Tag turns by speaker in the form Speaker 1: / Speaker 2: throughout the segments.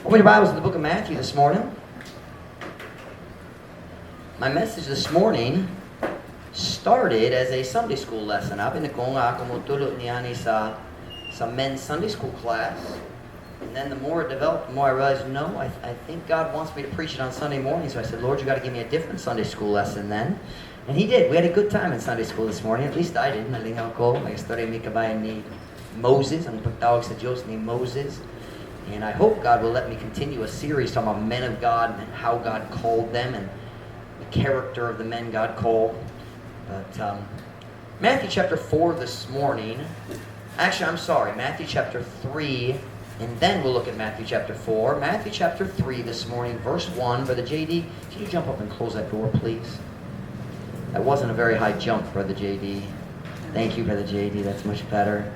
Speaker 1: Open your Bibles in the book of Matthew this morning. My message this morning started as a Sunday school lesson. Abi ko nga kumutulot niya sa men's Sunday school class. And then the more it developed, the more I realized, no, I think God wants me to preach it on Sunday morning. So I said, Lord, you got to give me a different Sunday school lesson then. And He did. We had a good time in Sunday school this morning. At least I did. Nalingaw ko. May istorya mi kabayan ni Moses. Ang pagtawag sa Diyos ni Moses. And I hope God will let me continue a series talking about men of God and how God called them and the character of the men God called. But Matthew chapter 4 this morning. Actually, I'm sorry. Matthew chapter 3. And then we'll look at Matthew chapter 4. Matthew chapter 3 this morning, verse 1. Brother JD, can you jump up and close that door, please? That wasn't a very high jump, Brother JD. Thank you, Brother JD. That's much better.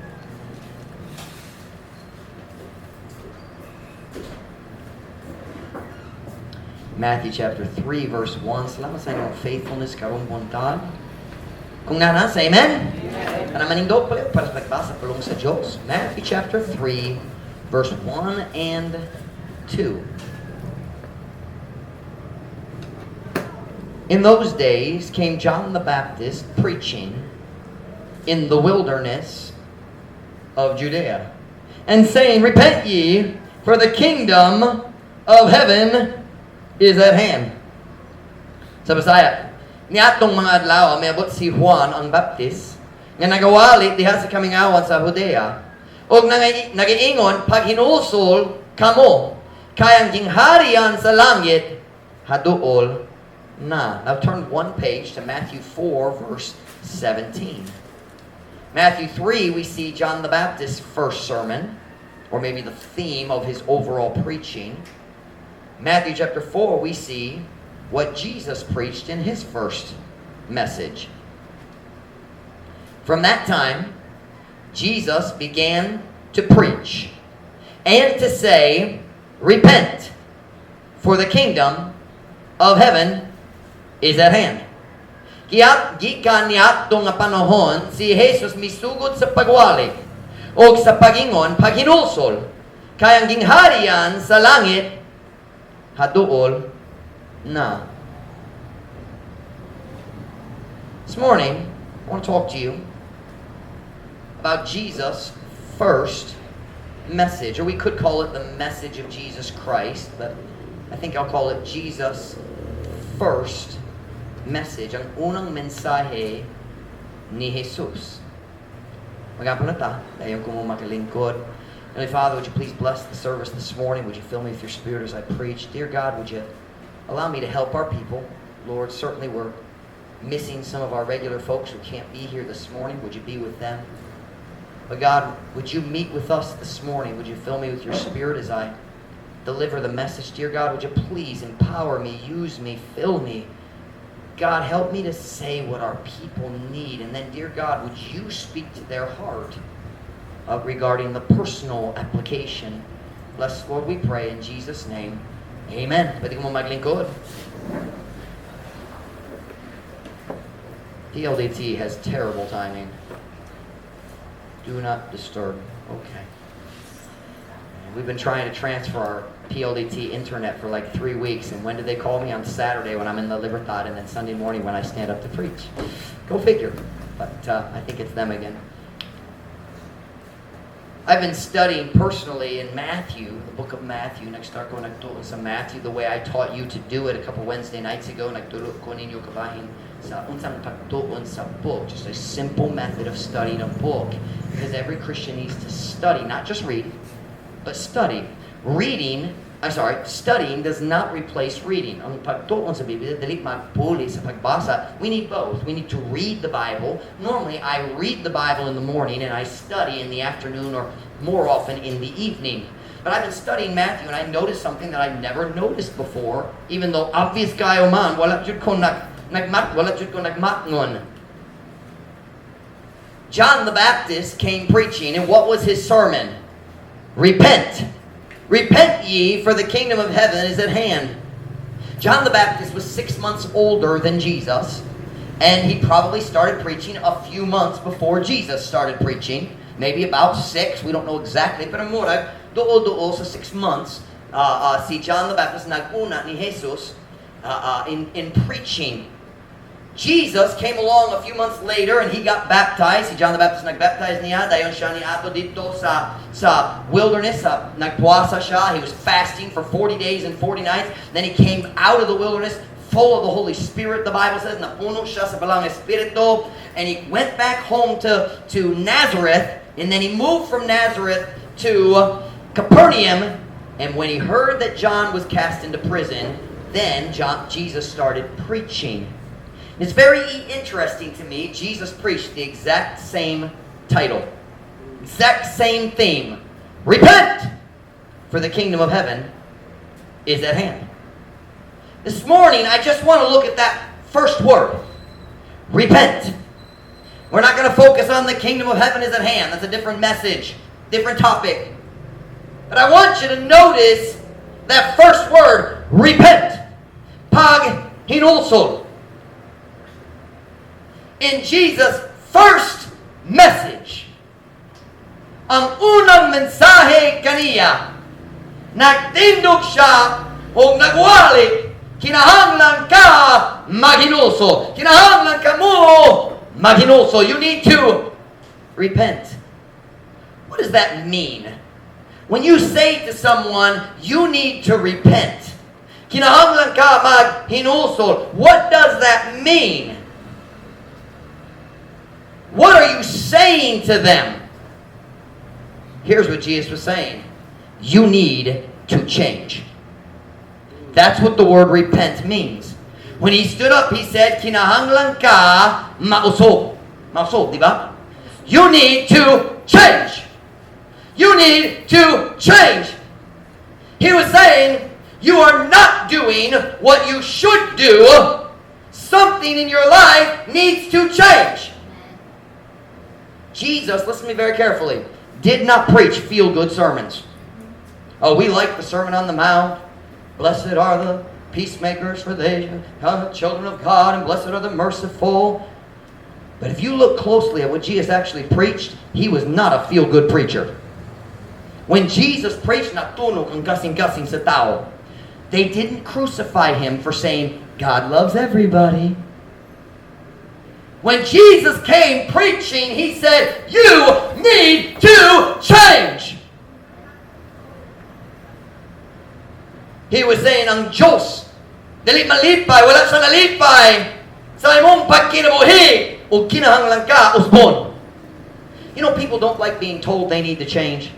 Speaker 1: Matthew chapter 3, verse 1. Salamat sa inyong faithfulness, karong buntag. Kung nasa, amen? Amen. Panamanindog pala para sa nagbasa pulong sa Diyos. Matthew chapter 3, verse 1 and 2. In those days came John the Baptist preaching in the wilderness of Judea, and saying, Repent ye, for the kingdom of heaven is at hand. Sa Bisaya, niatong mga adlaw, may abot si Juan ang Baptist, nga nagawalit diha sa kamingawan sa Judea, o nagiingon, pag hinulsol kamo, kayang gingharian sa langit, haduol na. Now turn one page to Matthew 4, verse 17. Matthew 3, we see John the Baptist's first sermon, or maybe the theme of his overall preaching. Matthew chapter 4, we see what Jesus preached in His first message. From that time, Jesus began to preach and to say, Repent, for the kingdom of heaven is at hand. Gikan niadtong nga panahon, si Jesus misugod sa pagwali o sa pagingon, paghinulsol, kayang gingharian sa langit, haduol na. This morning, I want to talk to you about Jesus' first message, or we could call it the message of Jesus Christ, but I think I'll call it Jesus' first message, ang unang mensahe ni Jesus. Magapon na ta, dayon ko mo makalingkod. Heavenly Father, would you please bless the service this morning? Would you fill me with your Spirit as I preach? Dear God, would you allow me to help our people? Lord, certainly we're missing some of our regular folks who can't be here this morning. Would you be with them? But God, would you meet with us this morning? Would you fill me with your Spirit as I deliver the message? Dear God, would you please empower me, use me, fill me? God, help me to say what our people need. And then, dear God, would you speak to their heart regarding the personal application? Bless, Lord, we pray in Jesus' name. Amen. Pwede ko mo maglingkod. PLDT has terrible timing. Do not disturb. Okay. We've been trying to transfer our PLDT internet for like 3 weeks, and when do they call me? On Saturday when I'm in the Libertad, and then Sunday morning when I stand up to preach. Go figure. But I think it's them again. I've been studying personally in Matthew, the book of Matthew. Nag-start ko nagturo sa Matthew the way I taught you to do it a couple Wednesday nights ago. Nagturo ko ninyo kabahin sa unsang pagtuon sa book. Just a simple method of studying a book. Because every Christian needs to study, not just read, but study. Studying does not replace reading. Ang pagtuon sa Biblia, dili magpuli sa pagbasa. We need both. We need to read the Bible. Normally, I read the Bible in the morning and I study in the afternoon, or more often in the evening. But I've been studying Matthew and I noticed something that I never noticed before, even though obvious kayo man, wala jud ko nagmatngon. John the Baptist came preaching, and what was his sermon? Repent. Repent ye, for the kingdom of heaven is at hand. John the Baptist was 6 months older than Jesus, and he probably started preaching a few months before Jesus started preaching. Maybe about 6, we don't know exactly, pero murag, dool sa 6 months si John the Baptist nag-una ni Jesus in preaching. Jesus came along a few months later and he got baptized. Si John the Baptist nag-baptize niya. Dayon siya niato dito sa wilderness. Nagpuasa siya. He was fasting for 40 days and 40 nights. Then he came out of the wilderness full of the Holy Spirit. The Bible says, napuno siya sa balang Espiritu. And he went back home to Nazareth. And then he moved from Nazareth to Capernaum. And when he heard that John was cast into prison, then Jesus started preaching. It's very interesting to me. Jesus preached the exact same title. Exact same theme. Repent! For the kingdom of heaven is at hand. This morning, I just want to look at that first word. Repent. We're not going to focus on the kingdom of heaven is at hand. That's a different message. Different topic. But I want you to notice that first word. Repent. Pag hinulsol. In Jesus' first message, ang unang mensahe kaniya, nagtindog siya o nagwalik, kinahanglan ka maghinulso. Kinahanglan ka mo maghinulso. You need to repent. What does that mean? When you say to someone, you need to repent, kinahanglan ka maghinulso, what does that mean? What are you saying to them? Here's what Jesus was saying. You need to change. That's what the word repent means. When he stood up, he said, kinahanglan ka mausog. Mausog, di ba? You need to change. You need to change. He was saying, you are not doing what you should do. Something in your life needs to change. Jesus, listen to me very carefully, did not preach feel-good sermons. Oh, we like the Sermon on the Mount. Blessed are the peacemakers, for they are the children of God, and blessed are the merciful. But if you look closely at what Jesus actually preached, he was not a feel-good preacher. When Jesus preached, natunog ang kasing-kasing sa tao. They didn't crucify him for saying, God loves everybody. When Jesus came preaching, he said, you need to change. He was saying, ang Diyos, dili malipay, wala siya nalipay sa imong pagkinabuhi o kinahanglan ka usbon. You know, people don't like being told they need to change.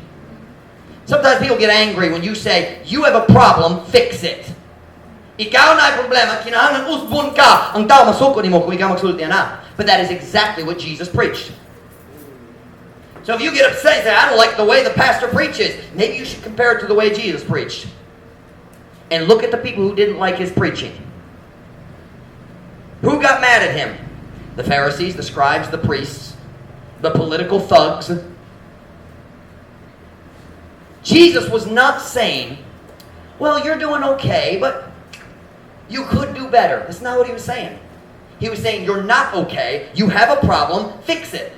Speaker 1: Sometimes people get angry when you say, you have a problem, fix it. Ikaw na ay problema, kinahanglan usbon ka, ang tao masukod nimo kung ikaw magsulti na. But that is exactly what Jesus preached. So if you get upset and say, I don't like the way the pastor preaches, maybe you should compare it to the way Jesus preached. And look at the people who didn't like his preaching. Who got mad at him? The Pharisees, the scribes, the priests, the political thugs. Jesus was not saying, well, you're doing okay, but you could do better. That's not what he was saying. He was saying, you're not okay, you have a problem, fix it.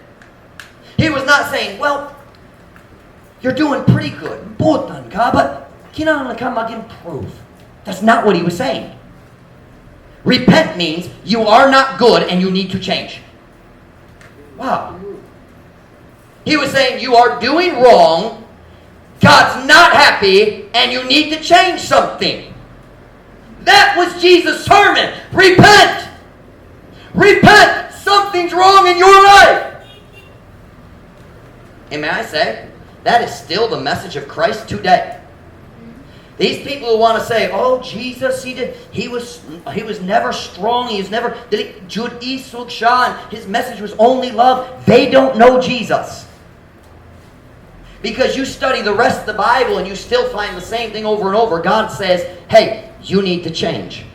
Speaker 1: He was not saying, well, you're doing pretty good, butan ka, but kinahanglan ka mag-improve. That's not what he was saying. Repent means you are not good and you need to change. Wow. He was saying you are doing wrong, God's not happy, and you need to change something. That was Jesus' sermon. Repent! Repent! Something's wrong in your life! And may I say, that is still the message of Christ today. These people who want to say, oh, Jesus, he was never strong, he was never, Jud isug siya, and his message was only love. They don't know Jesus. Because you study the rest of the Bible and you still find the same thing over and over. God says, hey, you need to change.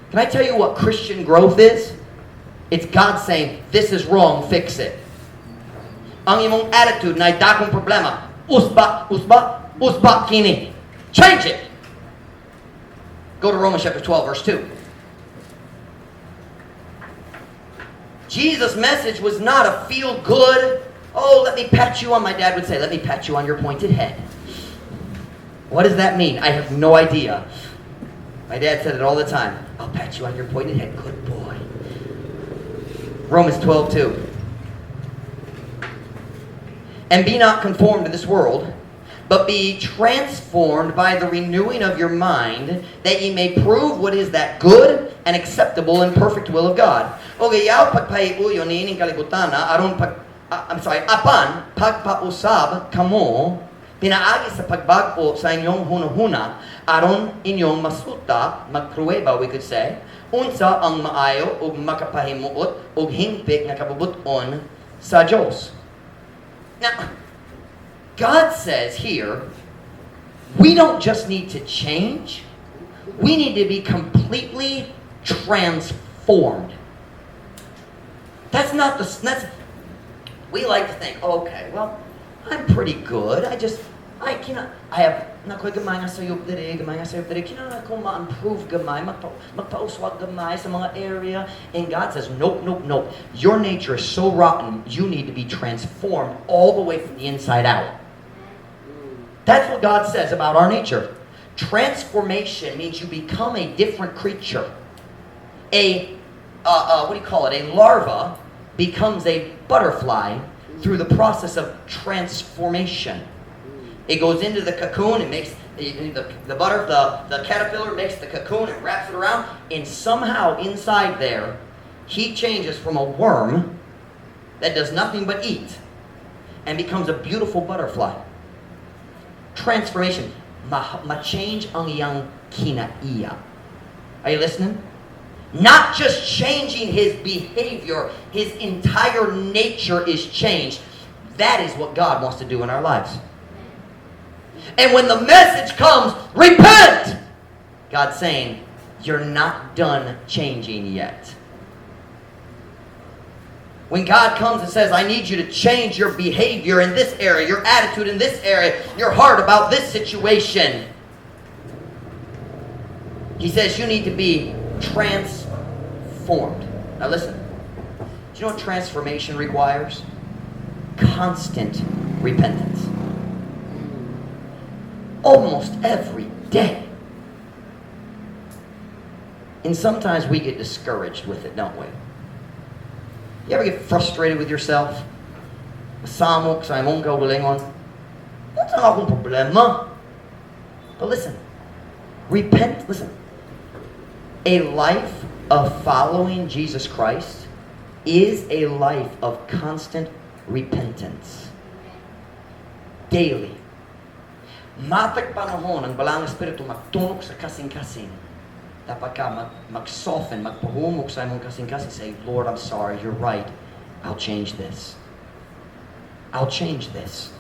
Speaker 1: Can I tell you what Christian growth is? It's God saying, this is wrong, fix it. Ang imong attitude na dakong problema, usba kini. Change it. Go to Romans chapter 12, verse 2. Jesus' message was not a feel-good, oh, let me pat you on, my dad would say, let me pat you on your pointed head. What does that mean? I have no idea. My dad said it all the time. I'll pat you on your pointed head. Good boy. Romans 12:2. And be not conformed to this world, but be transformed by the renewing of your mind, that ye may prove what is that good and acceptable and perfect will of God. Okay, yaw pagpaiuyo ni kalibutan na aron apan pagpausab kamo pinaagi sa pagbago sa inyong hunahuna aron inyong masuta magpruweba, we could say, unsa ang maayo ug makapahimuot ug hingpit nga kabubuton sa Dios. Now, God says here, we don't just need to change, we need to be completely transformed. That's not the, we like to think, okay, well, I'm pretty good. I have, nakoy gamay nga sayop diri, kinahanglan ko ma-improve gamay, magpauswag gamay sa mga area. And God says, nope. Your nature is so rotten, you need to be transformed all the way from the inside out. That's what God says about our nature. Transformation means you become a different creature. A larva becomes a butterfly through the process of transformation. It goes into the cocoon, it makes the caterpillar makes the cocoon and wraps it around, and somehow inside there, he changes from a worm that does nothing but eat and becomes a beautiful butterfly. Transformation. Ma-change ang iyang kinaiya. Are you listening? Not just changing his behavior, his entire nature is changed. That is what God wants to do in our lives. And when the message comes, repent! God's saying, you're not done changing yet. When God comes and says, I need you to change your behavior in this area, your attitude in this area, your heart about this situation, He says you need to be transformed. Now listen, do you know what transformation requires? Constant repentance. Almost every day. And sometimes we get discouraged with it, don't we? You ever get frustrated with yourself? Masamo sa imong kaugalingon. What's ang akong problema? But listen, listen. A life of following Jesus Christ is a life of constant repentance. Daily. Matag panahon ang balang espiritu magtunog sa kasing-kasing. Dapat ka mag-soften, magpahumok sa imong kasing-kasing. Say, Lord, I'm sorry, you're right. I'll change this. I'll change this.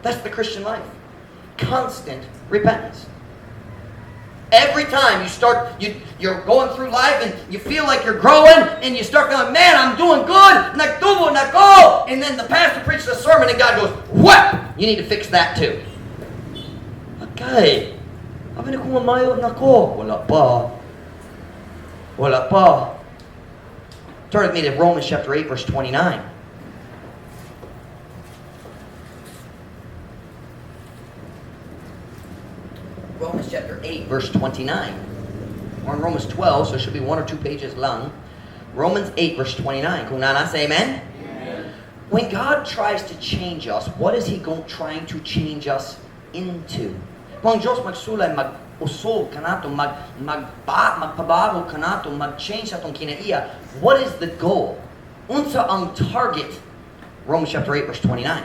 Speaker 1: That's the Christian life. Constant repentance. Every time you're going through life and you feel like you're growing and you start going, man, I'm doing good. Nagtubo na ko. And then the pastor preaches a sermon and God goes, what? You need to fix that too. Okay. Sabi na kung mamayo na ko. Wala pa. Turn with me to Romans chapter 8, verse 29. Romans chapter 8, verse 29. We're in Romans 12, so it should be 1 or 2 pages long. Romans 8, verse 29. Kung nana, say amen? Amen. When God tries to change us, what is He trying to change us into? Kung ang Diyos magsulay, mag-usog ka nato, magpabago ka nato, mag-change atong kinaiya, what is the goal? Unsa ang target? Romans chapter 8, verse 29.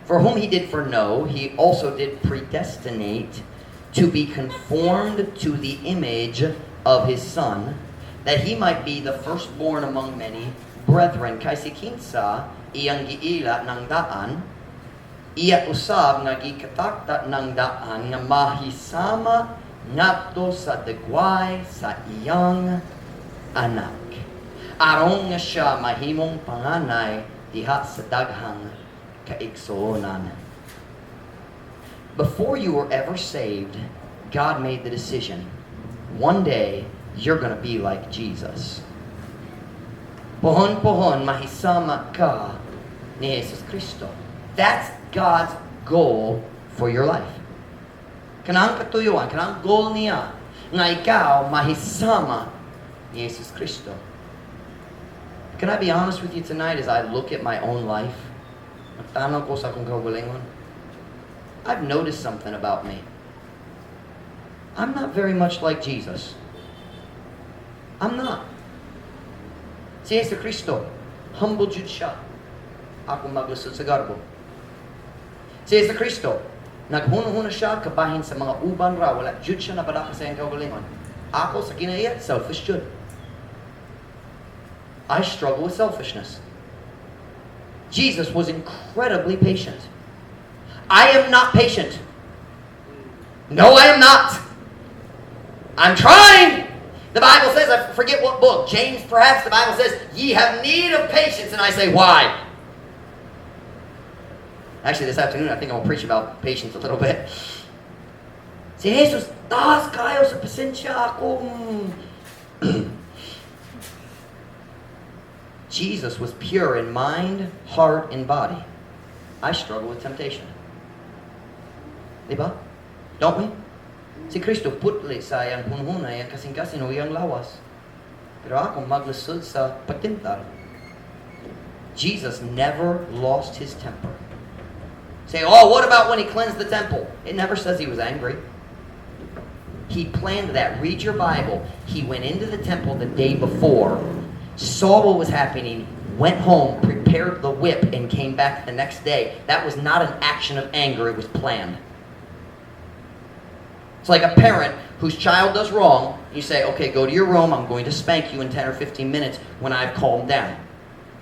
Speaker 1: For whom He did foreknow, He also did predestinate to be conformed to the image of His Son, that He might be the firstborn among many brethren. Kay si kinsa iyang giila ng daan, iya usab nga gikatakta ng daan nga mahisama ngadto sa dagway sa iyang anak. Aron nga siya mahimong panganay diha sa daghang kaigsuonan. Before you were ever saved, God made the decision, one day you're going to be like Jesus. Pohon mahisama ka ni Jesus Kristo. That's God's goal for your life. Kanang katuyuan, kanang goal niya, nga ikaw mahisama ni Jesus Cristo. Can I be honest with you tonight as I look at my own life? Magtanaw ko sa akong kaugalingon. I've noticed something about me. I'm not very much like Jesus. I'm not. Si Jesus Cristo, humble jud siya. Ako maglusod sa garbo. Si Jesus Cristo, naghunahuna siya kabahin sa mga uban ra, wala jud siya napadaka sa iyang kaugalingon. Ako sa kinaiya, selfish jud. I struggle with selfishness. Jesus was incredibly patient. I am not patient. No, I am not. I'm trying. The Bible says, I forget what book, James perhaps, the Bible says, ye have need of patience. And I say, why? Actually, this afternoon, I think I'll preach about patience a little bit. Si Jesus, taas kayo sa pasensya ako. Jesus was pure in mind, heart, and body. I struggle with temptation. Diba? Don't we? Si Kristo putli sa iyang hunhuna, iyang kasing-kasing o iyang lawas. Pero ako maglusod sa patintal. Jesus never lost his temper. Say, oh, what about when he cleansed the temple? It never says he was angry. He planned that. Read your Bible. He went into the temple the day before, saw what was happening, went home, prepared the whip, and came back the next day. That was not an action of anger. It was planned. It's like a parent whose child does wrong. You say, okay, go to your room. I'm going to spank you in 10 or 15 minutes when I've calmed down.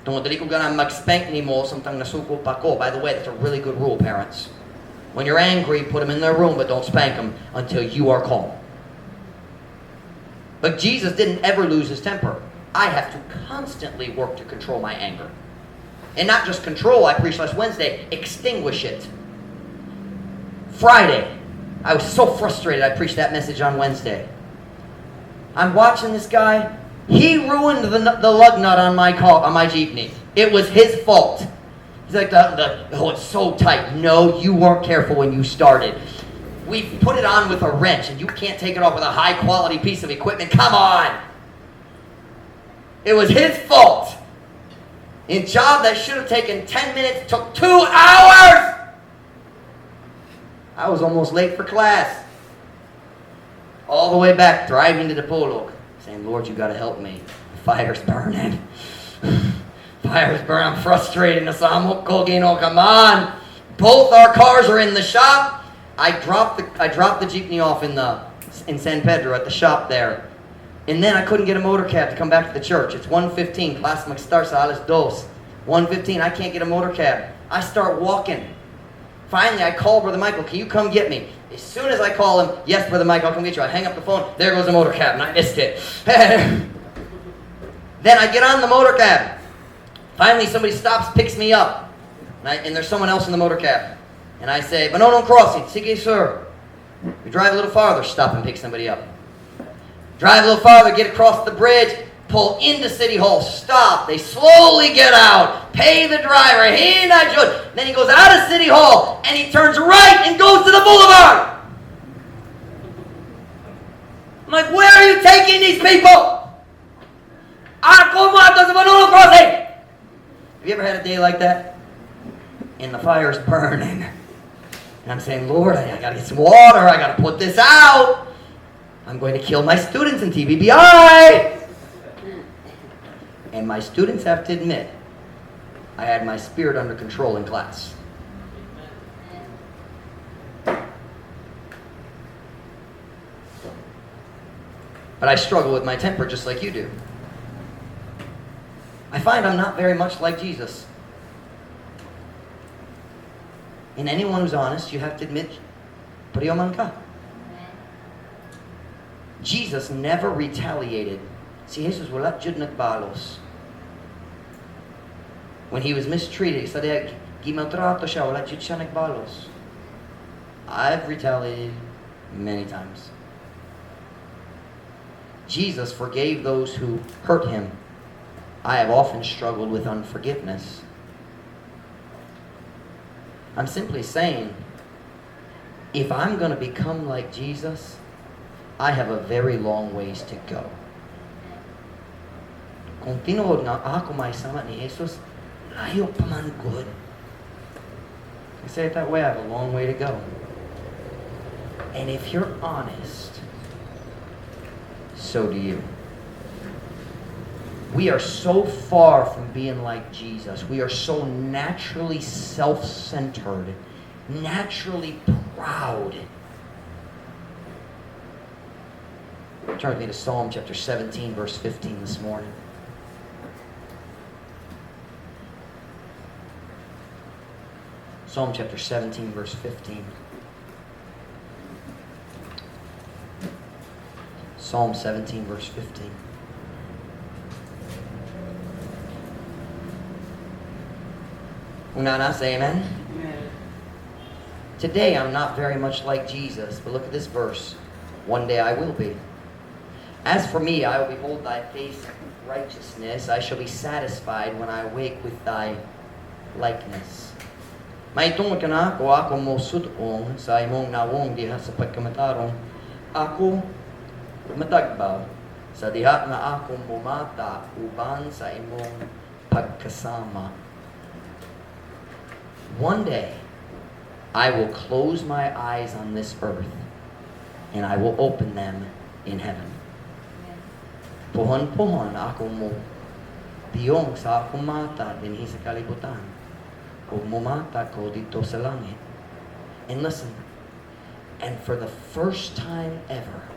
Speaker 1: Tungod dili ko ganang mag-spank ni mo samtang nasuko pa ko. By the way, that's a really good rule, parents. When you're angry, put them in their room, but don't spank them until you are calm. But Jesus didn't ever lose his temper. I have to constantly work to control my anger. And not just control, I preached last Wednesday, extinguish it. Friday, I was so frustrated, I preached that message on Wednesday. I'm watching this guy. He ruined the lug nut on my jeepney. It was his fault. He's like, oh, it's so tight. No, you weren't careful when you started. We put it on with a wrench, and you can't take it off with a high-quality piece of equipment. Come on. It was his fault. A job that should have taken 10 minutes took 2 hours. I was almost late for class. All the way back, driving to the Polog, saying, Lord, you got to help me. The fire's burning. Fire's burning. I'm frustrated. Come on. Both our cars are in the shop. I dropped the jeepney off in San Pedro at the shop there. And then I couldn't get a motor cab to come back to the church. It's 1:15. Class mag-start sa alas 2. 1:15. I can't get a motor cab. I start walking. Finally, I call Brother Michael. Can you come get me? As soon as I call him, yes, Brother Michael, I'll come get you. I hang up the phone. There goes the motor cab, and I missed it. Then I get on the motor cab. Finally, somebody stops, picks me up. And there's someone else in the motor cab. And I say, Manonon Crossing. Sige, sir. We drive a little farther. Stop and pick somebody up. Drive a little farther, get across the bridge, pull into City Hall, stop. They slowly get out, pay the driver. Then he goes out of City Hall, and he turns right and goes to the boulevard. I'm like, where are you taking these people? Have you ever had a day like that? And the fire's burning. And I'm saying, Lord, I got to get some water. I got to put this out. I'm going to kill my students in TBBI. And my students have to admit, I had my spirit under control in class. But I struggle with my temper just like you do. I find I'm not very much like Jesus. And anyone who's honest, you have to admit, pariyaman ka. Jesus never retaliated. Si Jesus wala jud nagbalos. When he was mistreated, sa diya gimaltrato siya, wala jud siya nagbalos. I've retaliated many times. Jesus forgave those who hurt him. I have often struggled with unforgiveness. I'm simply saying, if I'm going to become like Jesus, I have a very long ways to go. Kung tinuod nga ako maisama ni Jesus, layo pa man good. I say it that way, I have a long way to go. And if you're honest, so do you. We are so far from being like Jesus. We are so naturally self-centered, naturally proud. Turn with me to Psalm chapter 17, verse 15 this morning. Psalm chapter 17, verse 15. Psalm 17, verse 15. Unana, say amen. Amen. Today I'm not very much like Jesus, but look at this verse. One day I will be. As for me, I will behold thy face righteousness. I shall be satisfied when I awake with thy likeness. Maitungod ka na ako mo sudong sa imong nawong diha sa pagkamatarong. Ako matagbaw sa diha nga akong bumata uban sa imong pagkasama. One day, I will close my eyes on this earth and I will open them in heaven. Pohon-pohon ako mo biyong sa akong mata dinhi sa kalibutan. Kung mumata ko dito sa langit. And listen, and for the first time ever,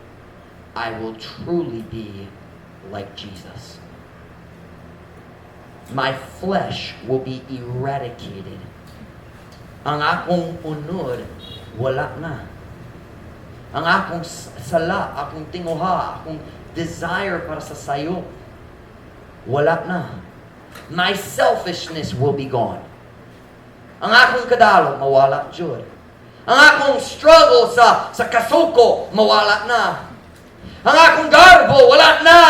Speaker 1: I will truly be like Jesus. My flesh will be eradicated. Ang akong unod, wala na. Ang akong sala, akong tinguha, akong desire para sa sayo, wala na. My selfishness will be gone. Ang akong kadalo, mawala jud. Ang akong struggle sa kasuko, mawala na. Ang akong garbo, wala na.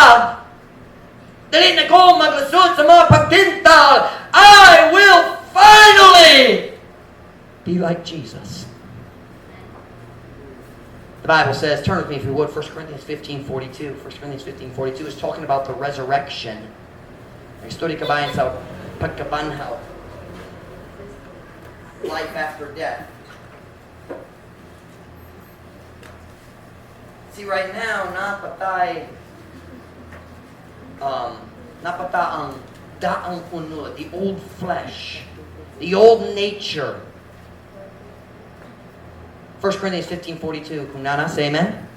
Speaker 1: Dali na ko maglasod sa mga pagtintal. I will finally be like Jesus. The Bible says, turn with me if you would, 1 Corinthians 15:42. 1 Corinthians 15:42 is talking about the resurrection. Nagstudy ka ba sa pagkabanhaw? Life after death. See, right now, napatay ang daang unod, the old flesh, the old nature. 1 Corinthians 15:42. Kung nana, say amen.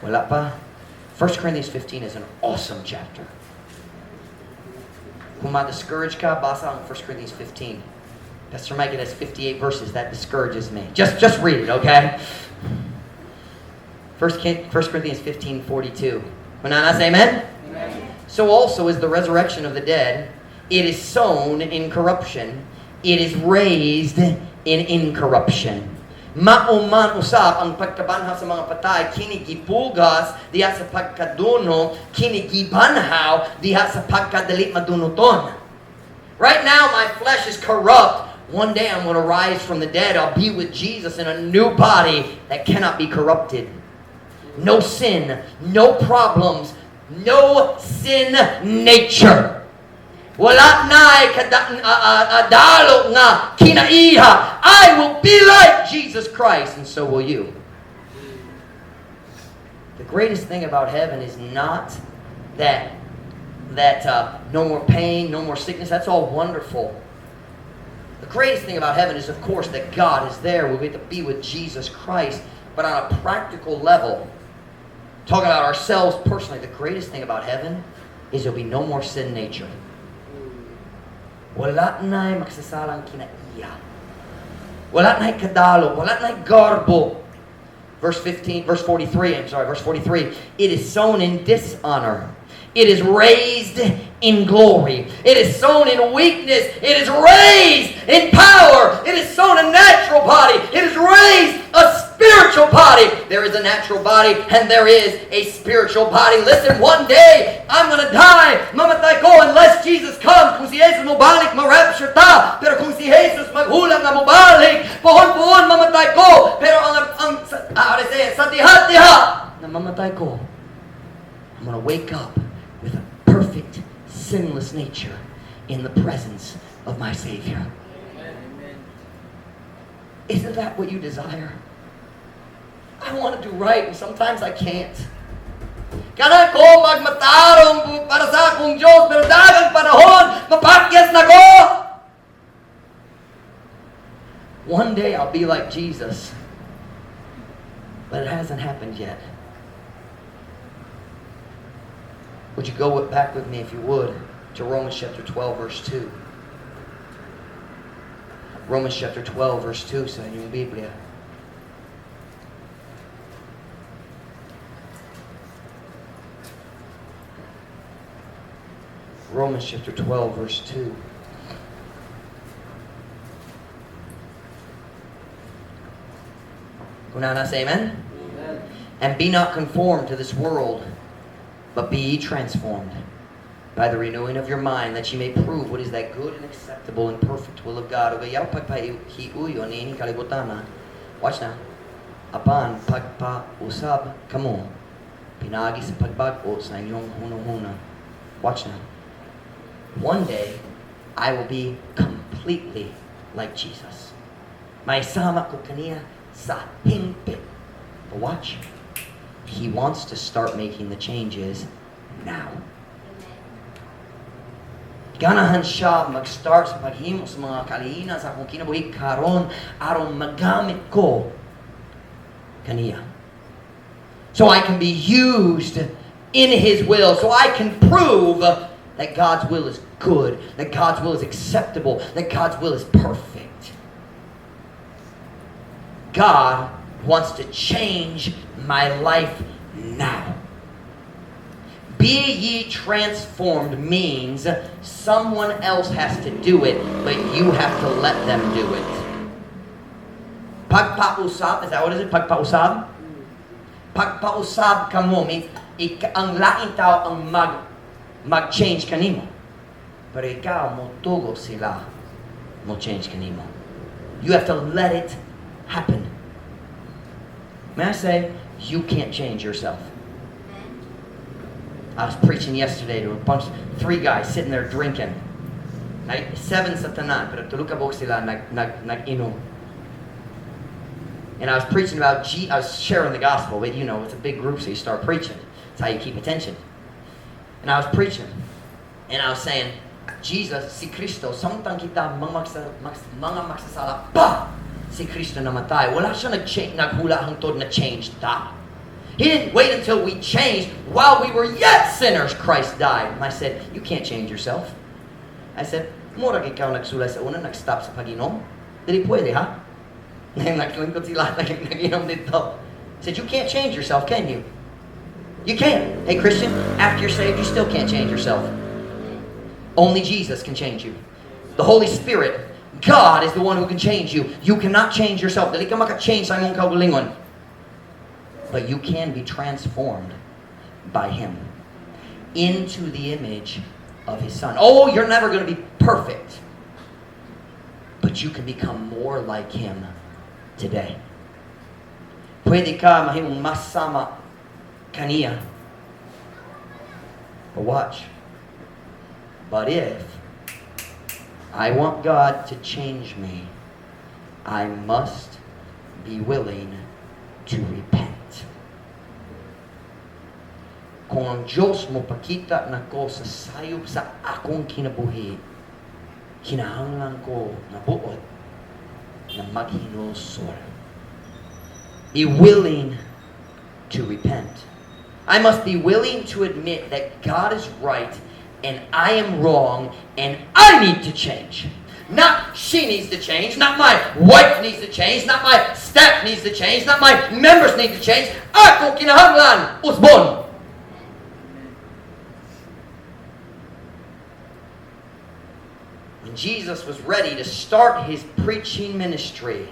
Speaker 1: Wala pa. 1 Corinthians 15 is an awesome chapter. Kung ma-discourage ka, basa ang 1 Corinthians 15. Pastor Mike, it has 58 verses. That discourages me. Just read it, okay? 1 Corinthians 15:42. Kung nana, say amen. Amen. So also is the resurrection of the dead. It is sown in corruption. It is raised in incorruption. Mauman usap ang pagkabanhaw sa mga patay, kinigipugas diha sa pagkaduno, kinigibanhaw diha sa pagkadali madunuton. Right now, my flesh is corrupt. One day I'm going to rise from the dead. I'll be with Jesus in a new body that cannot be corrupted. No sin, no problems, no sin nature. Wala na'y dalo nga kinaiha. I will be like Jesus Christ, and so will you. The greatest thing about heaven is not that no more pain, no more sickness. That's all wonderful. The greatest thing about heaven is, of course, that God is there. We'll get to be with Jesus Christ. But on a practical level, talking about ourselves personally, the greatest thing about heaven is there'll be no more sin nature. Wala na'y magsasalang kinaiya. Wala na'y kadalo. Wala na'y garbo. Verse 43. It is sown in dishonor. It is raised in glory. It is sown in weakness. It is raised in power. It is sown a natural body. It is raised a spiritual body. There is a natural body and there is a spiritual body. Listen, one day I'm going to die. Mamatay ko unless Jesus comes. Kung si Jesus mabalik, ma-rapture ta. Pero kung si Jesus maghulang na mabalik, pohon-pohon mamatay ko. Pero ang mamatay ko, I'm going to wake up with a perfect, sinless nature in the presence of my Savior. Amen. Isn't that what you desire? I want to do right, and sometimes I can't. Kana ko magmatarong para sa akong Diyos, pero dagang panahon, mapakyas na ko! One day I'll be like Jesus, but it hasn't happened yet. Would you go back with me, if you would, to Romans chapter 12, verse 2. Romans chapter 12, verse 2 sa inyong Biblia. Romans chapter 12, verse 2. Kunana, say amen? Amen. And be not conformed to this world, but be ye transformed by the renewing of your mind, that ye may prove what is that good and acceptable and perfect will of God. Watch now. Apan pagpausab kamo, pinagi sa pagbago sa inyong hunong-huna. Watch now. One day, I will be completely like Jesus. Maisama ko kaniya sa hingpit. But watch. He wants to start making the changes now. Ganahan siya mag-start sa paghimo sa mga kaliina sa akong kinabuhi karon aron magamit ko kaniya. So I can be used in His will. So I can prove that God's will is good, that God's will is acceptable, that God's will is perfect. God wants to change my life now. Be ye transformed means someone else has to do it, but you have to let them do it. Pagpausap, is that what it is? Pagpausap? Pagpausap kamo means ang laing tao ang mag-change kanimo. Pero ikaw motugo sila mo change kanimo. You have to let it happen. May I say, you can't change yourself. I was preaching yesterday to three guys sitting there drinking. 7 sa tanan, pero tulukabok sila nag-inom. And I was preaching about I was sharing the gospel, but you know, it's a big group, so you start preaching. It's how you keep attention. And I was preaching, and I was saying, Jesus, si Kristo, samtang kita mga magsasala pa, si Kristo namatay. Wala siya naghula hangtod na change ta. He didn't wait until we changed. While we were yet sinners, Christ died. And I said, you can't change yourself. I said, mura ikaw nagsulay sa una, nag-stop sa pag-inom. Dili pwede, ha? Naglingkod sila, nag-inom dito. I said, you can't change yourself, can you? You can't. Hey, Christian, after you're saved, you still can't change yourself. Only Jesus can change you. The Holy Spirit, God is the one who can change you. You cannot change yourself. Dili ka maka-change sa imong kaugalingon. But you can be transformed by Him into the image of His Son. Oh, you're never going to be perfect. But you can become more like Him today. Pwede ka mahimong masama kaniya. But watch. But if I want God to change me, I must be willing to repent. Kung ang Diyos mo pakita na ko sa sayop sa akong kinabuhi, kinahanglan ko na buot na maghinulsol. Be willing to repent. I must be willing to admit that God is right and I am wrong and I need to change. Not she needs to change, not my wife needs to change, not my staff needs to change, not my members need to change. Ako kinahanglan, usbon. When Jesus was ready to start His preaching ministry,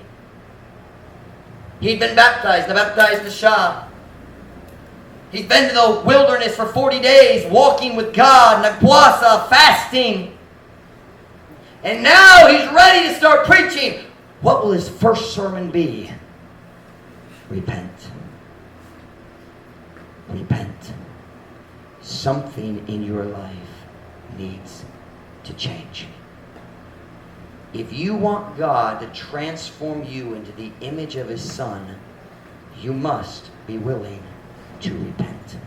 Speaker 1: he'd been baptized, nabaptized na siya. He'd been to the wilderness for 40 days, walking with God, nagpuasa, fasting. And now he's ready to start preaching. What will his first sermon be? Repent. repent. Something in your life needs to change. If you want God to transform you into the image of His Son, you must be willing to repent.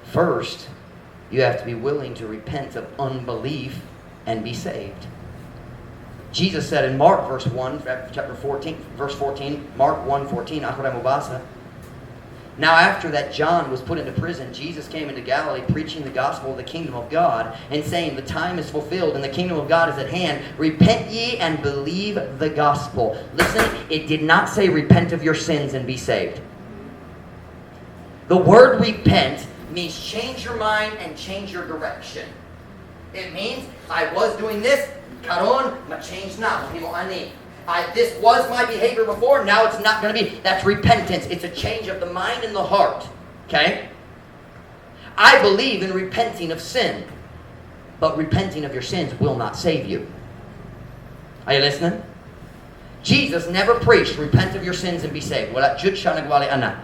Speaker 1: First, you have to be willing to repent of unbelief and be saved. Jesus said in Mark chapter 14, verse 14, Mark 1:14, ako rin mabasa. Now after that John was put into prison, Jesus came into Galilee preaching the gospel of the kingdom of God and saying, the time is fulfilled and the kingdom of God is at hand. Repent ye and believe the gospel. Listen, it did not say repent of your sins and be saved. The word repent means change your mind and change your direction. It means I was doing this, karon, ma-change na, mahimo ani. This was my behavior before, now it's not going to be. That's repentance. It's a change of the mind and the heart. Okay? I believe in repenting of sin, but repenting of your sins will not save you. Are you listening? Jesus never preached, repent of your sins and be saved. Wala jud siya nagwali ana.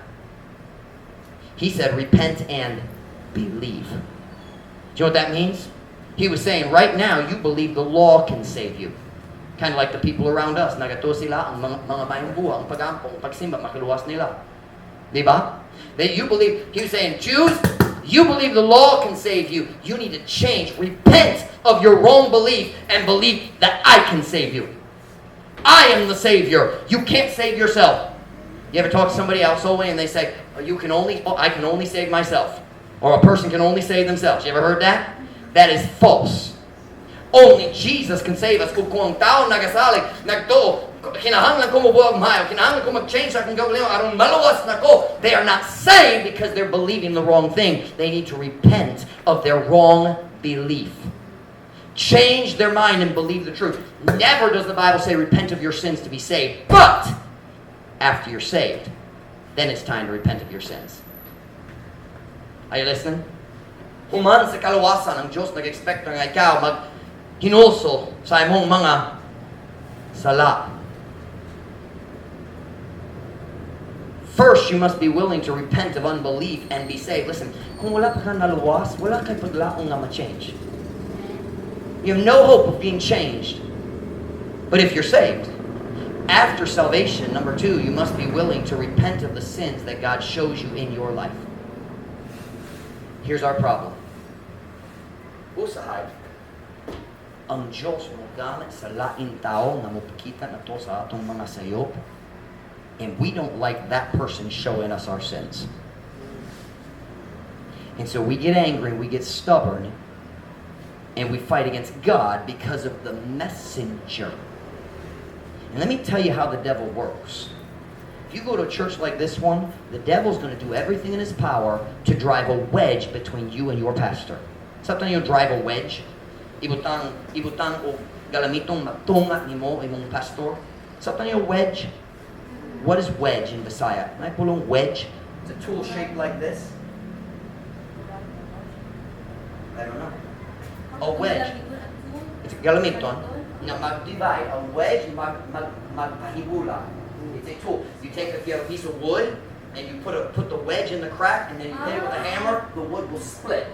Speaker 1: He said, repent and believe. Do you know what that means? He was saying, right now, you believe the law can save you. Kind of like the people around us. Nagato sila ang mga mayong buha, ang pag-ampong, pagsimba, makaluwas nila. Diba? You believe, he was saying, Jews, you believe the law can save you. You need to change. Repent of your wrong belief and believe that I can save you. I am the Savior. You can't save yourself. You ever talk to somebody else and they say, I can only save myself. Or a person can only save themselves. You ever heard that? That is false. Only Jesus can save us. Kung ang tao nagasalig, nagto, kinahanglan ko mabuhay mahayo, kinahanglan ko mag-change sa aking gawin, aron maluwas na ko. They are not saved because they're believing the wrong thing. They need to repent of their wrong belief. Change their mind and believe the truth. Never does the Bible say repent of your sins to be saved. But after you're saved, then it's time to repent of your sins. Are you listening? Human sa kaluwasan, ang Diyos nag-expect nga ikaw mag-hinulso sa imong mga sala. First, you must be willing to repent of unbelief and be saved. Listen, kung wala pa ka naluwas, wala kay paglaong nga ma-change. You have no hope of being changed. But if you're saved, after salvation, number 2, you must be willing to repent of the sins that God shows you in your life. Here's our problem. Usahay, ang Diyos mo gamit sa laing tao na mupakita na to sa atong mga sayop, and we don't like that person showing us our sins. And so we get angry, we get stubborn, and we fight against God because of the messenger. And let me tell you how the devil works. If you go to a church like this one, the devil's going to do everything in his power to drive a wedge between you and your pastor. Sometimes you drive a wedge. Ibutang o galamitong magtunga nimo imong pastor. Sometimes you wedge. What is wedge in Visaya? May pulong wedge. It's a tool shaped like this. I don't know. A wedge. It's a galamiton na mag-divide. A wedge magpahibula. It's a tool. If you have a piece of wood and you put the wedge in the crack and then you hit it with a hammer, the wood will split.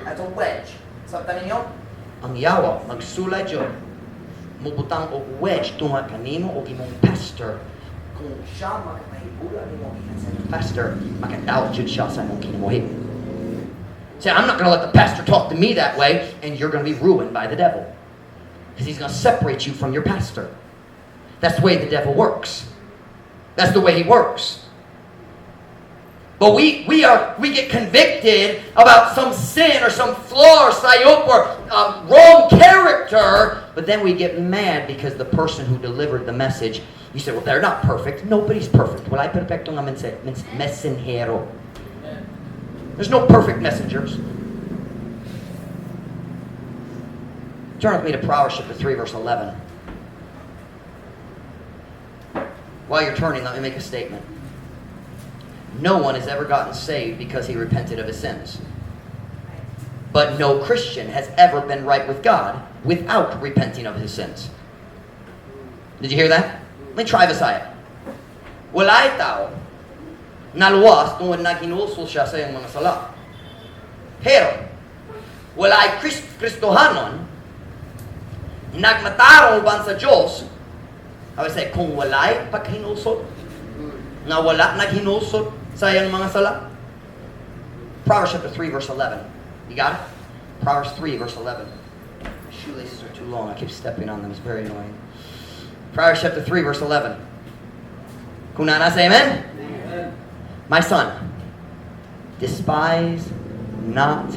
Speaker 1: That's a wedge. Sabta ninyo? Ang yawa, magsulay dyan. Mubutang o wedge tunga kanimo o imong pastor. Kung siya makapahibula nimo sa imong pastor, makadaot yun siya sa imong kinamuhi. Say, I'm not going to let the pastor talk to me that way, and you're going to be ruined by the devil. Because he's going to separate you from your pastor. That's the way the devil works. That's the way he works. But we get convicted about some sin or some flaw or sayop or wrong character, but then we get mad because the person who delivered the message, you say, well, they're not perfect. Nobody's perfect. Wala perfecto nga mensahero. There's no perfect messengers. Turn with me to Proverbs chapter 3, verse 11. While you're turning, let me make a statement. No one has ever gotten saved because he repented of his sins. But no Christian has ever been right with God without repenting of his sins. Did you hear that? Let me try Visaya. Walay tao naluwas tungod naghinulsol siya sa iyang mga sala. Pero, walay Kristohanon nagmatarong uban sa Diyos. I would say, kung walay paghinulsol, nga wala naghinulsol sa iyang mga sala. Proverbs chapter 3 verse 11. You got it? Proverbs 3 verse 11. My shoelaces are too long. I keep stepping on them. It's very annoying. Proverbs chapter 3 verse 11. Kung nana say amen? Amen. My son, despise not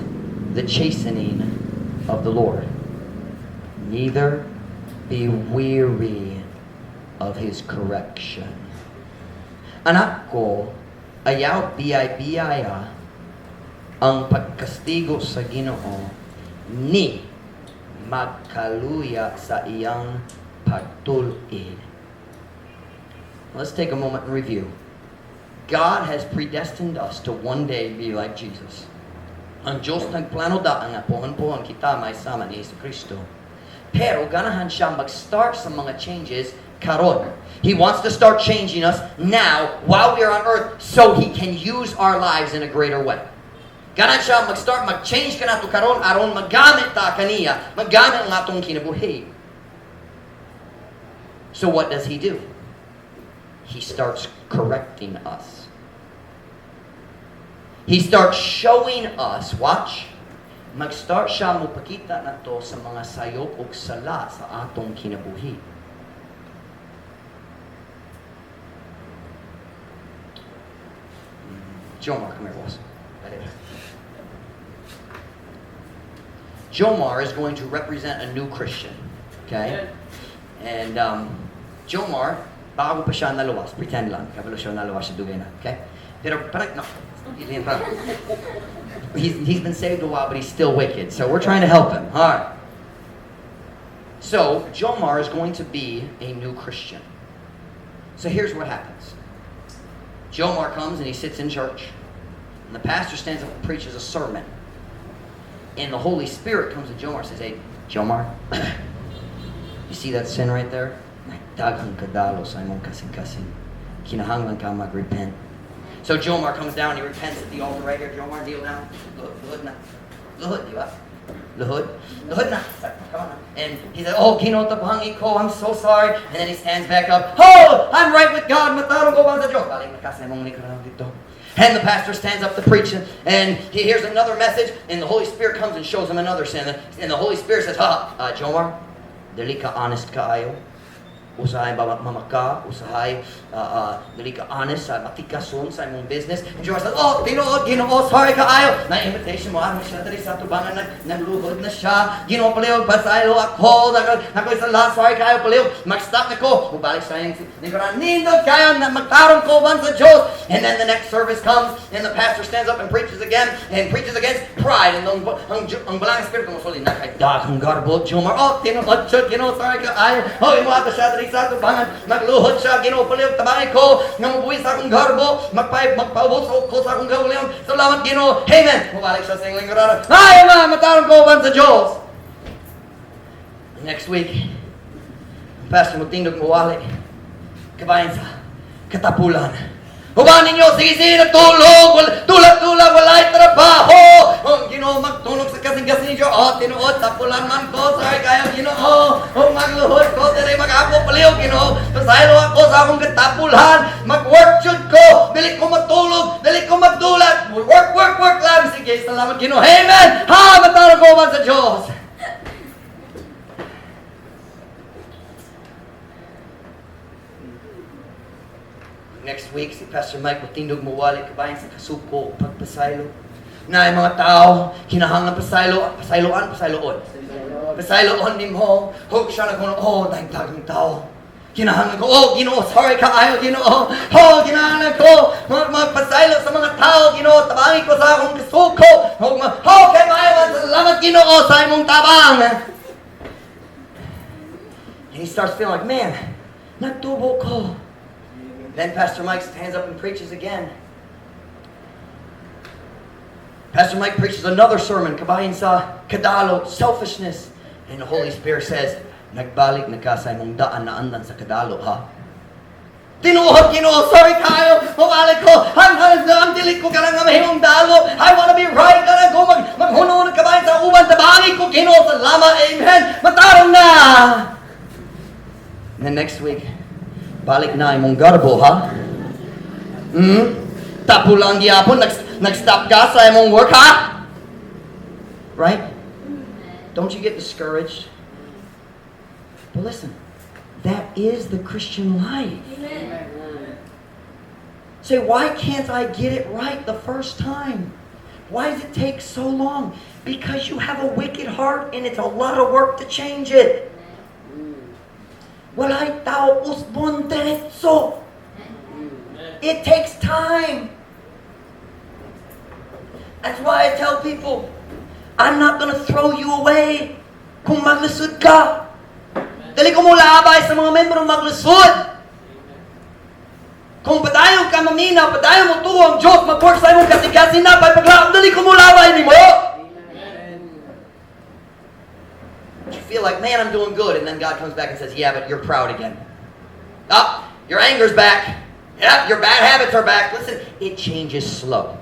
Speaker 1: the chastening of the Lord, neither be weary of His correction. Anak ko, ayaw biyaya ang pagkastigo sa Ginoo, ni magkaluya sa iyang pagtulid. Let's take a moment and review. God has predestined us to one day be like Jesus. Ang Diyos nagplano daan nga pohon-pohon kita may sama ni Yesu Kristo. Pero ganahan siya mag-start sa mga changes karon. He wants to start changing us now while we are on earth so He can use our lives in a greater way. Ganahan siya mag-start, mag-change ka na to karon aron magamit ta kaniya, magamit ang atong kinabuhi. So what does He do? He starts correcting us. He starts showing us, watch, mag-start siya mupakita na to sa mga sayop o sala sa atong kinabuhi. Jomar, come here, boss. Jomar is going to represent a new Christian, okay? And Jomar, bago pa siya naluwas, pretend lang, kabalo siya naluwas sa dugay na, okay? Pero parang, no, he's been saved a while, but he's still wicked, so we're trying to help him. All right. So, Jomar is going to be a new Christian. So here's what happens. Jomar comes and he sits in church, and the pastor stands up and preaches a sermon. And the Holy Spirit comes to Jomar and says, hey, Jomar, you see that sin right there? Daghang kadalo sa imong kasing-kasing. Kinahanglan ka mag-repent. So Jomar comes down, he repents at the altar right here. Jomar, kneel down. Luhod na. Luhod, di ba? Luhod. Luhod na. Come on. And he said, oh, kinotaphangi ko, I'm so sorry. And then he stands back up. Oh, I'm right with God. Matarong ko ba sa Diyos? Balik na kasi mong likarang dito. And the pastor stands up to preach, and he hears another message, and the Holy Spirit comes and shows him another sin. And the Holy Spirit says, Jomar, dali ka honest ka ayo. Usahay mamaka, usahay dali ka honest sa matikason sa imong business. And Jomar says, oh, tinuod, Ginoo, sorry ka ayo. Na invitation mo, siya dali sa tubangan, nagluhod na siya. Ginoo, palihog, pasaylo ako, nakoy sa lahat, sorry ka ayo, palihog, mag-stop na ko. Bubalik sa yung lingkuran, nindot kayo, magtarong ko ban sa Diyos. And then the next service comes, and the pastor stands up and preaches again, and preaches against pride. And ang balang Espiritu mo suli, nakaidaghang garbo, Jomar, oh, tinuod siya, Ginoo, sorry ka ayo. Oh, imo ato siya dali sa tubangan, nagluhod siya, Ginoo, palihog, tabangay ko, nga mabuhi sa akong garbo, magpaubos ko sa akong gawuliyon. Salamat, Ginoo, amen. Bubalik siya sa yung lingkuran, ay, matarong ko ban sa Diyos. Next week, pastor magtindog mo wali, kabayan sa katapulan. Hubahan ninyo, sige, natulog, tulad, walay trabaho. Oh, Ginoo, magtunog sa kasing-kasing niyo. Oh, tinuod, tapulan man ko, sorry kayo, Ginoo. Oh, magluhod ko, diri mag-ako paliw, Ginoo. Pasaylo ako sa akong katapulan. Mag-work jud ko, dili ko matulog, dili ko magdulat. Work lang. Sige, salamat, Ginoo. Amen. Ha, matarong ko man sa Diyos. Next week, si Pastor Mike magtindog mawali kabayan sa kasuko, pagpasaylo. Na yung mga tao, kinahanglan pasayloon. Pasayloon ni mo. Huwag siya na kung, oh, dahil tao. Kinahanglan ko, oh, Ginoo, sorry ka ayo, Ginoo. Oh, kinahanglan ko, magpasaylo sa mga tao, Ginoo, tabangin ko sa akong kasuko. Oh, kay maayo, salamat, Ginoo, sa imong tabang. And he starts feeling like, man, nagtubo ko. Then Pastor Mike stands up and preaches again. Pastor Mike preaches another sermon, kabahin sa kadalo, selfishness. And the Holy Spirit says, nagbalik na ka sa imong daan na andan sa kadalo, ha? Tinuod, Ginoo, sorry kayo. Mabalik ko. Ang dilit ko ka lang nga mahimong dalo. I wanna be right. Ka ko maghunong kabayan sa uban. Tabangin ko, Ginoo. Salamat. Amen. Matarong na. And then next week, balik na imong garbo, ha? Tapo lang gyapon. Nag-stop ka sa imong work, ha? Right? Don't you get discouraged? But listen. That is the Christian life. Amen. Say, why can't I get it right the first time? Why does it take so long? Because you have a wicked heart and it's a lot of work to change it. Walay tao usbon diretso. It takes time. That's why I tell people, I'm not going to throw you away kung maglisod ka. Dali ko mula abay sa mga membro maglusod. Kung padayon ka mamina, padayon mo tuwa ang Diyos, mag-work sa imong kasi na, paglaam, dali ko mula abay ni mo. You feel like, man, I'm doing good, and then God comes back and says, yeah, but you're proud again. Your anger's back. Yep, your bad habits are back. Listen, it changes slow.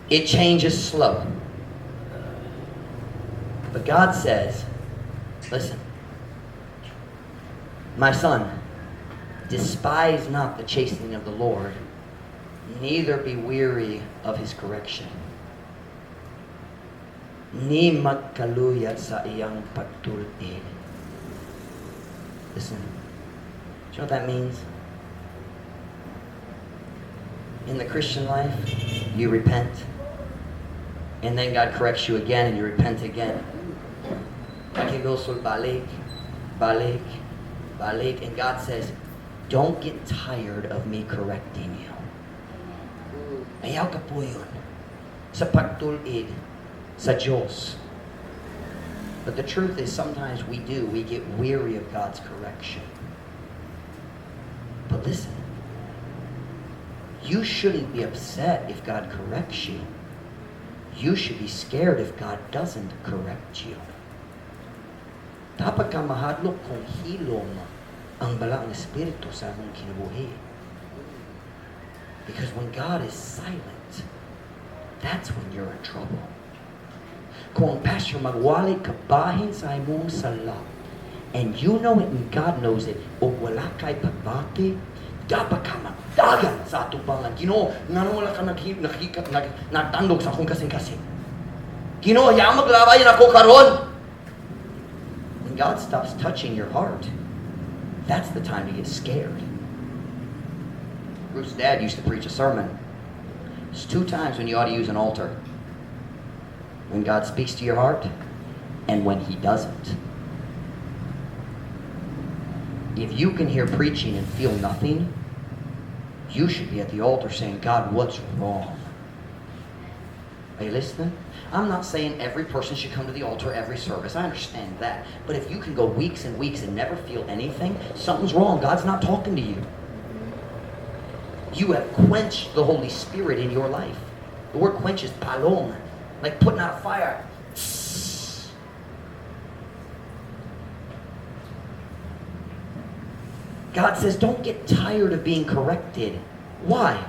Speaker 1: It changes slow. But God says, listen, my son, despise not the chastening of the Lord, neither be weary of his correction. Ni magkaluya sa iyang pagtulid. Listen, do you know what that means? In the Christian life, you repent, and then God corrects you again, and you repent again. Pakigosul balik, balik, balik, and God says, don't get tired of me correcting you. Ayaw ka po yun sa pagtulid sa Diyos. But the truth is, sometimes we get weary of God's correction. But listen, you shouldn't be upset if God corrects you. You should be scared if God doesn't correct you. Dapat ka mahadlok kung hilom ang balang espiritu sa mong kinabuhi. Because when God is silent, that's when you're in trouble. Kung pastor magwali ka bahin sa imong sala, and you know it and God knows it, o wala kay pagbati, dapat ka magdagan sa atubangan. Ginoo, nga wala ka nagtandog sa akong kasing-kasing. Ginoo, hayaan maglabayan ako karon. When God stops touching your heart, that's the time to get scared. Ruth's dad used to preach a sermon. There's 2 times when you ought to use an altar. When God speaks to your heart, and when He doesn't. If you can hear preaching and feel nothing, you should be at the altar saying, God, what's wrong? Are you listening? I'm not saying every person should come to the altar every service. I understand that. But if you can go weeks and weeks and never feel anything, something's wrong. God's not talking to you. You have quenched the Holy Spirit in your life. The word quench is palom, like putting out a fire. God says, don't get tired of being corrected. Why?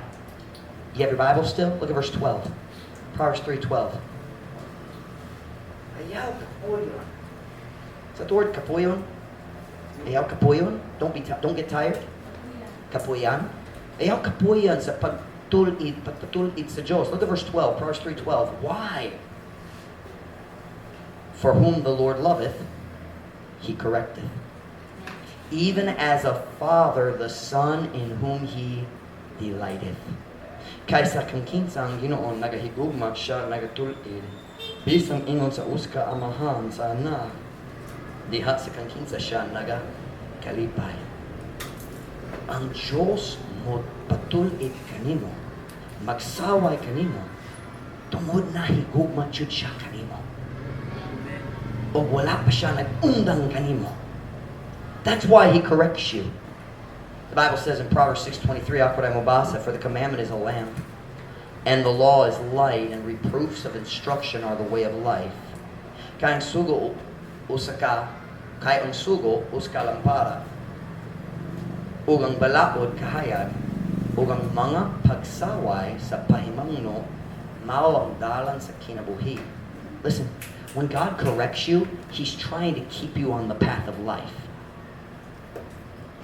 Speaker 1: You have your Bible still? Look at verse 12. Proverbs 3:12. Ayaw kapoyon. Is that the word kapoyon? Ayaw kapoyon? Don't get tired. Kapoyan. Ayaw kapoyan sa pagtulid sa Diyos. Look at verse 12. Proverbs 3:12. Why? For whom the Lord loveth, He correcteth. Even as a father, the son in whom He delighteth. Kaysa kang kinsa ang Ginoon nagahigugma siya nagatulid. Bisang ingon sa uska amahan sa anak. Diha sa kang kinsa siya nagakalipay. Ang Diyos mo patulid kanimo, magsaway kanimo, tungod na higugma jud siya kanimo. O wala pa siya nagundang kanimo. That's why He corrects you. The Bible says in Proverbs 6:23, ako tayo mabasa, for the commandment is a lamp, and the law is light, and reproofs of instruction are the way of life. Kaya ang sugo usaka, kaya ang sugo uska lampara. ug ang balaod kahayag, ug ang mga pagsaway sa pahimangno mao ang dalan sa kinabuhi. Listen, when God corrects you, He's trying to keep you on the path of life.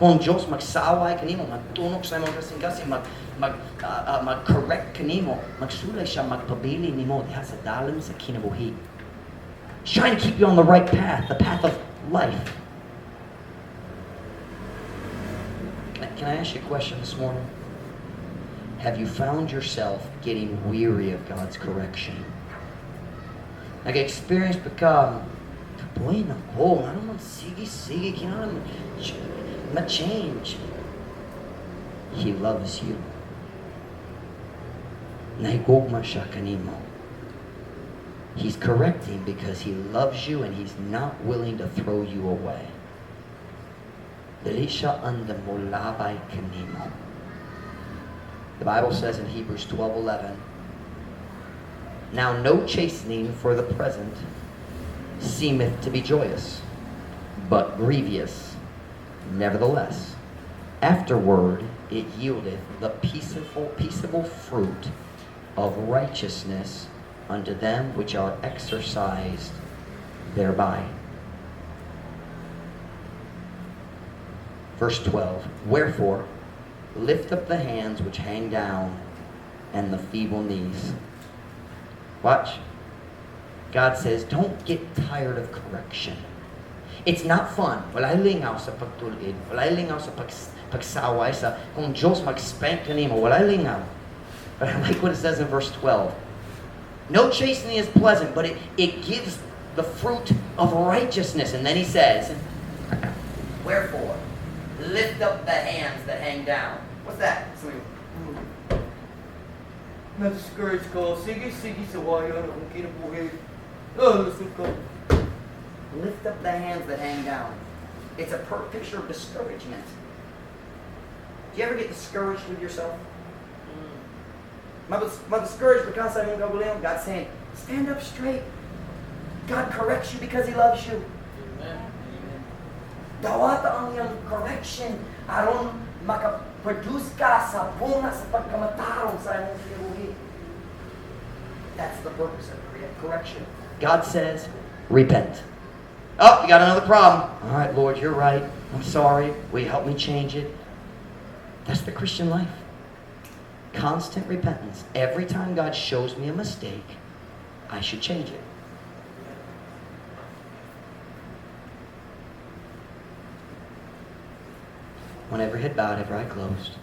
Speaker 1: Kung Diyos magsaway kanimo, magtunog sa imong kasing-kasing, mag-correct kanimo, magsulay siya, magpabili nimo diha sa dalan sa kinabuhi. He's trying to keep you on the right path, the path of life. Can I ask you a question this morning? Have you found yourself getting weary of God's correction? Nag-experience pa ka, boy, nako, nga naman, sige, kailangan ma-change. He loves you. Nahigugma siya kanimo. He's correcting because He loves you and He's not willing to throw you away. Dili siya andamulabay kanimo. The Bible says in Hebrews 12:11, now no chastening for the present seemeth to be joyous, but grievous. Nevertheless, afterward it yieldeth the peaceable fruit of righteousness unto them which are exercised thereby. Verse 12, wherefore, lift up the hands which hang down and the feeble knees. Watch. God says, don't get tired of correction. It's not fun. Walay lingaw sa pagtulid. Walay lingaw sa pagsaway sa kung Diyos mag-spank kanimo. Walay lingaw. But I like what it says in verse 12. No chastening is pleasant, but it gives the fruit of righteousness. And then He says, wherefore, lift up the hands that hang down. What's that? Na-discourage ko. Sige, sawayan akong kinabuhi. Lusot ko. Lift up the hands that hang down. It's a picture of discouragement. Do you ever get discouraged with yourself? Ma-discouraged because sa imong kagulian. God's saying, stand up straight. God corrects you because He loves you. Amen. Dawata ang iyang correction aron makaproduce ka sa bunga sa pagkamatarong sa imong kinabuhi. That's the purpose of correction. God says, repent. Oh, you got another problem. All right, Lord, you're right. I'm sorry. Will you help me change it? That's the Christian life. Constant repentance. Every time God shows me a mistake, I should change it. When every head bowed, every eye closed.